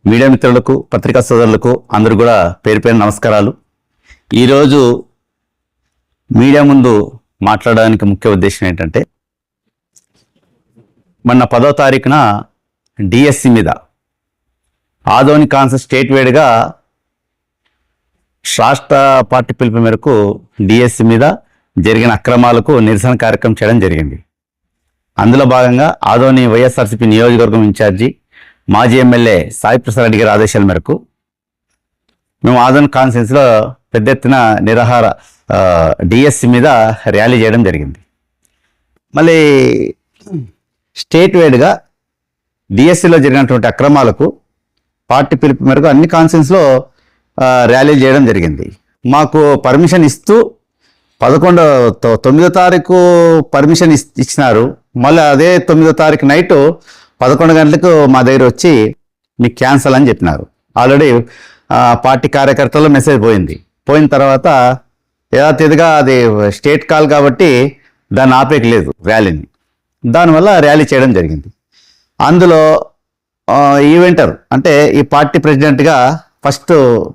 Media మిత్రులకు పత్రికా సోదరులకు అందరూ కూడా పేరు పేరు నమస్కారాలు. ఈరోజు మీడియా ముందు మాట్లాడడానికి ముఖ్య ఉద్దేశం ఏంటంటే, మొన్న 10వ తారీఖున డిఎస్సి మీద ఆదోని కాన్సెప్ట్ స్టేట్ వైడ్గా రాష్ట్ర పార్టీ పిలుపు మేరకు డిఎస్సి మీద జరిగిన అక్రమాలకు నిరసన కార్యక్రమం చేయడం జరిగింది. అందులో భాగంగా ఆదోని వైఎస్ఆర్సీపీ నియోజకవర్గం ఇన్ఛార్జి మాజీ ఎమ్మెల్యే సాయి ప్రసాద్ రెడ్డి గారి ఆదేశాల మేరకు మేము ఆదోని కాన్ఫరెన్స్లో పెద్ద ఎత్తున నిరాహార డిఎస్సి మీద ర్యాలీ చేయడం జరిగింది. మళ్ళీ స్టేట్ వైడ్గా డిఎస్సిలో జరిగినటువంటి అక్రమాలకు పార్టీ పిలుపు మేరకు అన్ని కాన్ఫరెన్స్లో ర్యాలీలు చేయడం జరిగింది. మాకు పర్మిషన్ ఇస్తూ 9వ తారీఖు పర్మిషన్ ఇచ్చినారు. మళ్ళీ అదే 9వ తారీఖు నైటు 11 గంటలకు మా దగ్గర వచ్చి మీకు క్యాన్సల్ అని చెప్పినారు. ఆల్రెడీ పార్టీ కార్యకర్తల్లో మెసేజ్ పోయిన తర్వాత యథాతథిగా అది స్టేట్ కాల్ కాబట్టి దాన్ని ఆపేయలేదు ర్యాలీని. దానివల్ల ర్యాలీ చేయడం జరిగింది. అందులో ఈవెంటర్ అంటే ఈ పార్టీ ప్రెసిడెంట్గా ఫస్ట్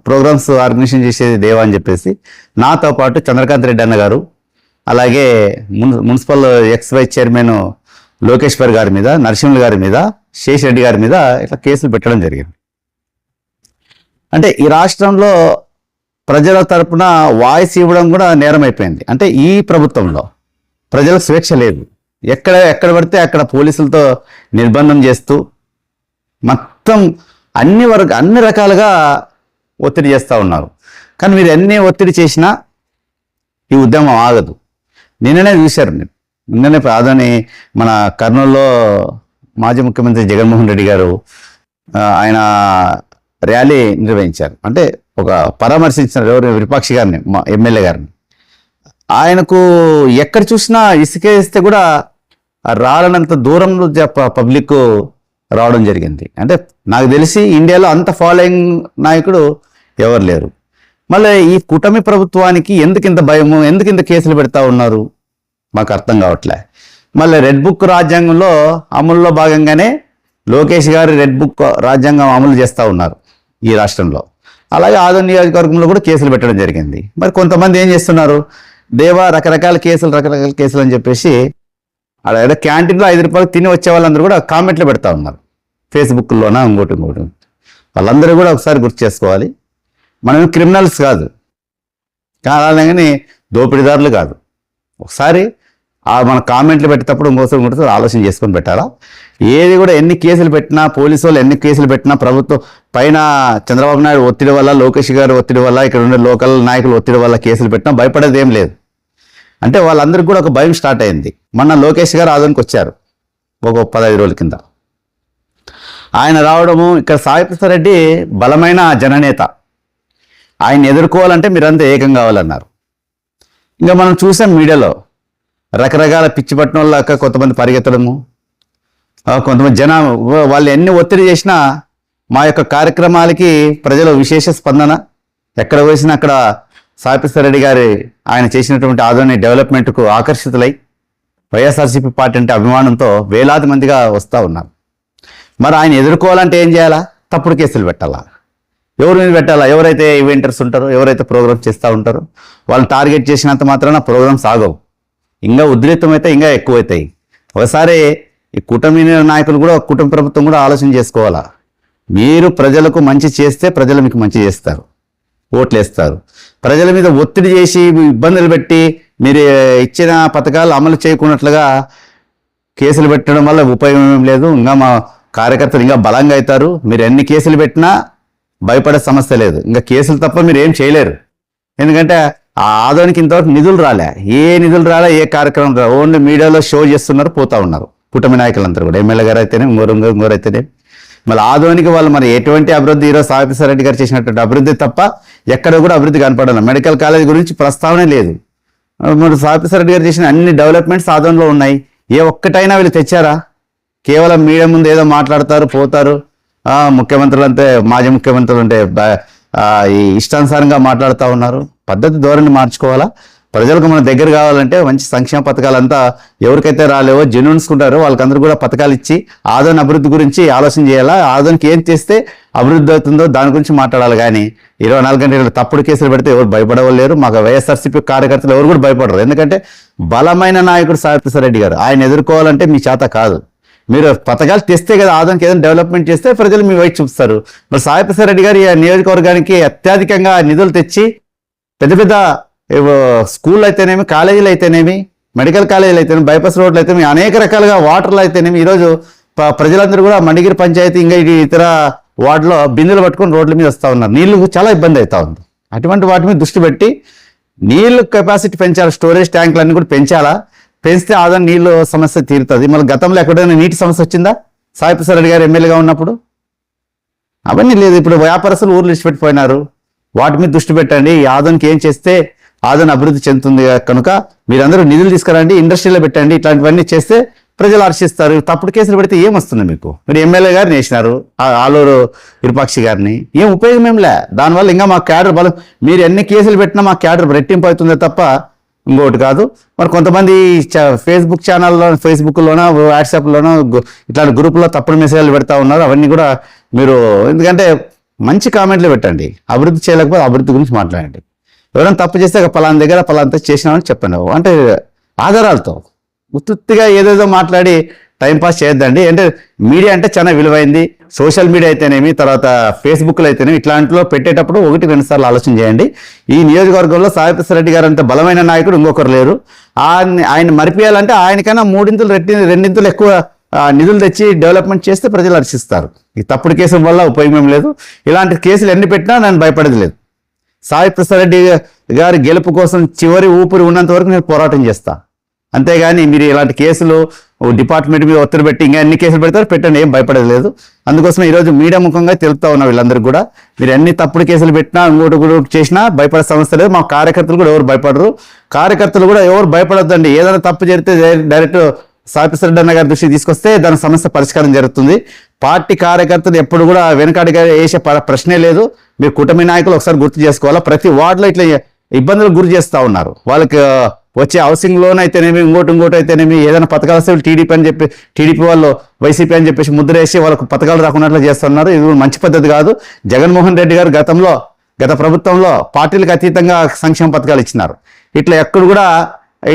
ప్రోగ్రామ్స్ ఆర్గనైజేషన్ చేసేది దేవా అని చెప్పేసి నాతో పాటు చంద్రకాంత్ రెడ్డి అన్న గారు, అలాగే municipal ex vice chairman Lokeshwar గారి మీద, నరసింహులు గారి మీద, శేషరెడ్డి గారి మీద ఇట్లా కేసులు పెట్టడం జరిగింది. అంటే ఈ రాష్ట్రంలో ప్రజల తరపున వాయిస్ ఇవ్వడం కూడా నేరం అయిపోయింది. అంటే ఈ ప్రభుత్వంలో ప్రజలకు స్వేచ్ఛ లేదు. ఎక్కడ పడితే అక్కడ పోలీసులతో నిర్బంధం చేస్తూ మొత్తం అన్ని రకాలుగా ఒత్తిడి చేస్తూ ఉన్నారు. కానీ మీరు ఎన్ని ఒత్తిడి చేసినా ఈ ఉద్యమం ఆగదు. నిన్ననే చూశారు, నిన్ననే ఆదోని మన కర్నూలులో మాజీ ముఖ్యమంత్రి జగన్మోహన్ రెడ్డి గారు ఆయన ర్యాలీ నిర్వహించారు. అంటే ఒక పరామర్శించిన ఎవరు విరూపాక్షి గారిని, మా ఎమ్మెల్యే గారిని. ఆయనకు ఎక్కడ చూసినా ఇసుకేస్తే కూడా రాలనంత దూరంలో పబ్లిక్ రావడం జరిగింది. అంటే నాకు తెలిసి ఇండియాలో అంత ఫాలోయింగ్ నాయకుడు ఎవరు లేరు. మళ్ళీ ఈ కూటమి ప్రభుత్వానికి ఎందుకింత భయము, ఎందుకింత కేసులు పెడతా ఉన్నారు మాకు అర్థం కావట్లే. మళ్ళీ రెడ్ బుక్ రాజ్యాంగంలో అమలులో భాగంగానే లోకేష్ గారు రెడ్ బుక్ రాజ్యాంగం అమలు చేస్తూ ఉన్నారు ఈ రాష్ట్రంలో. అలాగే ఆదోని నియోజకవర్గంలో కూడా కేసులు పెట్టడం జరిగింది. మరి కొంతమంది ఏం చేస్తున్నారు, రకరకాల కేసులు అని చెప్పేసి అలా ఏదో క్యాంటీన్లో 5 రూపాయలు తిని వచ్చే వాళ్ళందరూ కూడా కామెంట్లు పెడతా ఉన్నారు ఫేస్బుక్లోనా ఇంకోటి. వాళ్ళందరూ కూడా ఒకసారి గుర్తు చేసుకోవాలి, మనం క్రిమినల్స్ కాదు, కానీ దోపిడీదారులు కాదు. ఒకసారి మన కామెంట్లు పెట్టేటప్పుడు ఇంకోసారి ఆలోచన చేసుకొని పెట్టాలా. ఏది కూడా ఎన్ని కేసులు పెట్టినా, పోలీసు వాళ్ళు ఎన్ని కేసులు పెట్టినా, ప్రభుత్వం పైన చంద్రబాబు నాయుడు ఒత్తిడి వల్ల, లోకేష్ గారు ఒత్తిడి వల్ల, ఇక్కడ ఉండే లోకల్ నాయకులు ఒత్తిడి వల్ల కేసులు పెట్టినా భయపడేది ఏం లేదు. అంటే వాళ్ళందరికీ కూడా ఒక భయం స్టార్ట్ అయింది. మొన్న లోకేష్ గారు ఆదోనికి వచ్చారు ఒక 15 రోజుల కింద. ఆయన రావడము, ఇక్కడ సాయి ప్రసాద్ రెడ్డి బలమైన జననేత, ఆయన ఎదుర్కోవాలంటే మీరంతా ఏకం కావాలన్నారు. ఇంకా మనం చూసాం మీడియాలో రకరకాల పిచ్చి పట్టిన వాళ్ళక కొంతమంది పరిగెత్తడము, కొంతమంది జనం వాళ్ళు ఎన్ని ఒత్తిడి చేసినా మా యొక్క కార్యక్రమాలకి ప్రజల విశేష స్పందన. ఎక్కడ వేసినా అక్కడ సాయి ప్రసాద్ రెడ్డి గారి ఆయన చేసినటువంటి ఆదోని డెవలప్మెంట్కు ఆకర్షితులై వైఎస్ఆర్సీపీ పార్టీ అంటే అభిమానంతో వేలాది మందిగా వస్తూ ఉన్నారు. మరి ఆయన ఎదుర్కోవాలంటే ఏం చేయాలా? తప్పుడు కేసులు పెట్టాలా? ఎవరి మీద పెట్టాలా? ఎవరైతే ఈవెంటర్స్ ఉంటారో, ఎవరైతే ప్రోగ్రామ్స్ చేస్తూ ఉంటారో వాళ్ళు టార్గెట్ చేసినంత మాత్రాన ప్రోగ్రామ్స్ ఆగవు, ఇంకా ఉధృతమైతే ఇంకా ఎక్కువైతాయి. ఒకసారి ఈ కూటమి నాయకులు కూడా, కుటుంబ ప్రభుత్వం కూడా ఆలోచన చేసుకోవాలా. మీరు ప్రజలకు మంచి చేస్తే ప్రజలు మీకు మంచి చేస్తారు, ఓట్లు వేస్తారు. ప్రజల మీద ఒత్తిడి చేసి ఇబ్బందులు పెట్టి మీరు ఇచ్చిన పథకాలు అమలు చేయకున్నట్లుగా కేసులు పెట్టడం వల్ల ఉపయోగం ఏం లేదు. ఇంకా మా కార్యకర్తలు ఇంకా బలంగా అవుతారు. మీరు ఎన్ని కేసులు పెట్టినా భయపడే సమస్య లేదు. ఇంకా కేసులు తప్ప మీరు ఏం చేయలేరు. ఎందుకంటే ఆ ఆదోనికి ఇంతవరకు నిధులు రాలే, ఏ కార్యక్రమం రాలే. ఓన్లీ మీడియాలో షో చేస్తున్నారు, పోతా ఉన్నారు కూటమి నాయకులందరూ కూడా. ఎమ్మెల్యే గారు అయితేనే, ఇంకోరైతేనే. మళ్ళీ ఆదోనికి వాళ్ళు మరి ఎటువంటి అభివృద్ధి, ఈరోజు సాయి ప్రసాద్ రెడ్డి గారు చేసినటువంటి అభివృద్ధి తప్ప ఎక్కడ కూడా అభివృద్ధి కనపడాలి. మెడికల్ కాలేజ్ గురించి ప్రస్తావనే లేదు. మరి సాయి ప్రసాద్ రెడ్డి గారు చేసిన అన్ని డెవలప్మెంట్స్ ఆదోనిలో ఉన్నాయి. ఏ ఒక్కటైనా వీళ్ళు తెచ్చారా? కేవలం మీడియా ముందు ఏదో మాట్లాడతారు, పోతారు. ముఖ్యమంత్రులు అంతే, మాజీ ముఖ్యమంత్రులు అంటే ఈ ఇష్టానుసారంగా మాట్లాడుతూ ఉన్నారు. పద్ధతి ధోరణి మార్చుకోవాలా. ప్రజలకు మన దగ్గర కావాలంటే మంచి సంక్షేమ పథకాలంతా ఎవరికైతే రాలేవో జెన్యున్స్కుంటారో వాళ్ళకందరూ కూడా పథకాలు ఇచ్చి ఆదోని అభివృద్ధి గురించి ఆలోచన చేయాలా, ఆదోనికి ఏం చేస్తే అభివృద్ధి అవుతుందో దాని గురించి మాట్లాడాలి. కానీ 24 గంటలు తప్పుడు కేసులు పెడితే ఎవరు భయపడవలేరు. మాకు వైఎస్ఆర్సీపీ కార్యకర్తలు ఎవరు కూడా భయపడరు. ఎందుకంటే బలమైన నాయకుడు సాయి ప్రసాద్ రెడ్డి గారు, ఆయన ఎదుర్కోవాలంటే మీ చేత కాదు. మీరు పథకాలు తెస్తే కదా ఆదానికి ఏదైనా డెవలప్మెంట్ చేస్తే ప్రజలు మీ వైపు చూపిస్తారు. మరి సాయి ప్రసాద్ రెడ్డి గారు ఈ నియోజకవర్గానికి అత్యధికంగా నిధులు తెచ్చి పెద్ద పెద్ద స్కూళ్ళు అయితేనేమి, కాలేజీలు అయితేనేమి, మెడికల్ కాలేజీలు అయితేనేమి, బైపాస్ రోడ్లు అయితేనేమి, అనేక రకాలుగా వాటర్లు అయితేనేమి ఈరోజు ప్రజలందరూ కూడా మండిగిరి పంచాయతీ ఇంకా ఇతర వార్డులో బిందెలు పట్టుకొని రోడ్ల మీద వస్తూ ఉన్నారు. నీళ్లు చాలా ఇబ్బంది అవుతా ఉంది. అటువంటి వాటి మీద దృష్టి పెట్టి నీళ్లు కెపాసిటీ పెంచాలి, స్టోరేజ్ ట్యాంకులన్నీ కూడా పెంచాలా. పెంచితే ఆదా నీళ్ళు సమస్య తీరుతుంది. మళ్ళీ గతంలో ఎక్కడైనా నీటి సమస్య వచ్చిందా సాయి ప్రసాద్ రెడ్డి గారు ఎమ్మెల్యేగా ఉన్నప్పుడు? అవన్నీ లేదు. ఇప్పుడు వ్యాపారస్తులు ఊర్లు ఇచ్చిపెట్టిపోయినారు. వాటి మీద దృష్టి పెట్టండి. ఈ ఆదానికి ఏం చేస్తే ఆదాని అభివృద్ధి చెందుతుంది కనుక మీరందరూ నిధులు తీసుకురండి, ఇండస్ట్రీలో పెట్టండి. ఇట్లాంటివన్నీ చేస్తే ప్రజలు హర్షిస్తారు. తప్పుడు కేసులు పెడితే ఏం వస్తుంది మీకు? మీరు ఎమ్మెల్యే గారిని వేసినారు, ఆలూరు విరూపాక్షి గారిని, ఏం ఉపయోగం ఏంలే. దానివల్ల ఇంకా మా క్యాడర్ బలం, మీరు ఎన్ని కేసులు పెట్టినా మా క్యాడర్ రెట్టింపు అవుతుందే తప్ప ఇంకోటి కాదు. మరి కొంతమంది ఫేస్బుక్ ఛానల్లో, ఫేస్బుక్లోనో, వాట్సాప్లోనో ఇట్లాంటి గ్రూపుల్లో తప్పుడు మెసేజ్లు పెడతా ఉన్నారు. అవన్నీ కూడా మీరు, ఎందుకంటే మంచి కామెంట్లు పెట్టండి. అభివృద్ధి చేయలేకపోతే అభివృద్ధి గురించి మాట్లాడండి. ఎవరైనా తప్పు చేస్తే పలానా దగ్గర పలానా చేసినామని చెప్పండి. అంటే ఆధారాలతో, ఉత్తుత్తిగా ఏదేదో మాట్లాడి టైంపాస్ చేయొద్దండి. అంటే మీడియా అంటే చాలా విలువైంది. సోషల్ మీడియా అయితేనేమి, తర్వాత ఫేస్బుక్లో అయితేనేమి, ఇట్లాంటిలో పెట్టేటప్పుడు 1-2 సార్లు ఆలోచన చేయండి. ఈ నియోజకవర్గంలో సాయి ప్రసాద్ రెడ్డి గారు అంత బలమైన నాయకుడు ఇంకొకరు లేరు. ఆయన మరిపియాలంటే ఆయనకైనా 2 ఎక్కువ నిధులు తెచ్చి డెవలప్మెంట్ చేస్తే ప్రజలు హర్షిస్తారు. ఈ తప్పుడు కేసుల వల్ల ఉపయోగం లేదు. ఇలాంటి కేసులు ఎన్ని పెట్టినా నేను భయపడేది లేదు. సాయి ప్రసాద్ రెడ్డి గారి గెలుపు కోసం చివరి ఊపిరి ఉన్నంత వరకు నేను పోరాటం చేస్తా. అంతేగాని మీరు ఇలాంటి కేసులు డిపార్ట్మెంట్ మీద ఒత్తిడి పెట్టి ఇంకా ఎన్ని కేసులు పెడతారో పెట్టండి, ఏం భయపడేది లేదు. అందుకోసం ఈరోజు మీడియా ముఖంగా తెలుపుతా ఉన్నా వీళ్ళందరికీ కూడా, మీరు ఎన్ని తప్పుడు కేసులు పెట్టినా ఇంకోటి కూడా చేసినా భయపడే సమస్య లేదు. మా కార్యకర్తలు కూడా ఎవరు భయపడరు. కార్యకర్తలు కూడా ఎవరు భయపడొద్దండి. ఏదైనా తప్పు జరిగితే డైరెక్ట్ సాయి ప్రసాద్ రెడ్డి అన్న గారి దృష్టికి తీసుకొస్తే దాని సమస్య పరిష్కారం జరుగుతుంది. పార్టీ కార్యకర్తలు ఎప్పుడు కూడా వెనకాడిగా వేసే ప్రశ్నే లేదు. మీరు కూటమి నాయకులు ఒకసారి గుర్తు చేసుకోవాలా. ప్రతి వార్డులో ఇట్లా ఇబ్బందులకు గురి చేస్తూ ఉన్నారు. వాళ్ళకి వచ్చే హౌసింగ్ లోన్ అయితేనేమి, ఇంకోటి అయితేనేమి, ఏదైనా పథకాలు వస్తే టీడీపీ అని చెప్పి, టీడీపీ వాళ్ళు వైసీపీ అని చెప్పేసి ముద్ర వేసి వాళ్ళకు పథకాలు రాకున్నట్లు చేస్తున్నారు. ఇది మంచి పద్ధతి కాదు. జగన్మోహన్ రెడ్డి గారు గత ప్రభుత్వంలో పార్టీలకు అతీతంగా సంక్షేమ పథకాలు ఇచ్చినారు. ఇట్లా ఎక్కడ కూడా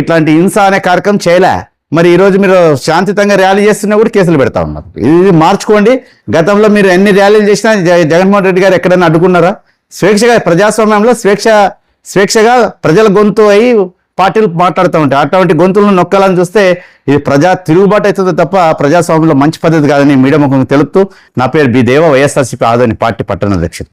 ఇట్లాంటి హింస అనే కార్యక్రమం చేయలే. మరి ఈరోజు మీరు శాంతియుతంగా ర్యాలీ చేస్తున్నా కూడా కేసులు పెడతా ఉన్నారు. ఇది మార్చుకోండి. గతంలో మీరు ఎన్ని ర్యాలీలు చేసినా జగన్మోహన్ రెడ్డి గారు ఎక్కడైనా అడ్డుకున్నారా? స్వేచ్ఛగా, ప్రజాస్వామ్యంలో స్వేచ్ఛగా ప్రజల గొంతు అయి పార్టీలు మాట్లాడుతూ ఉంటాయి. అటువంటి గొంతులను నొక్కాలని చూస్తే ఇది ప్రజా తిరుగుబాటు అవుతుంది తప్ప ప్రజాస్వామ్యంలో మంచి పద్ధతి కాదని మీడియా ముఖంగా తెలుపుతూ, నా పేరు బి దేవ, వైఎస్ఆర్సీపీ ఆదోని పార్టీ పట్టణ అధ్యక్షుడు.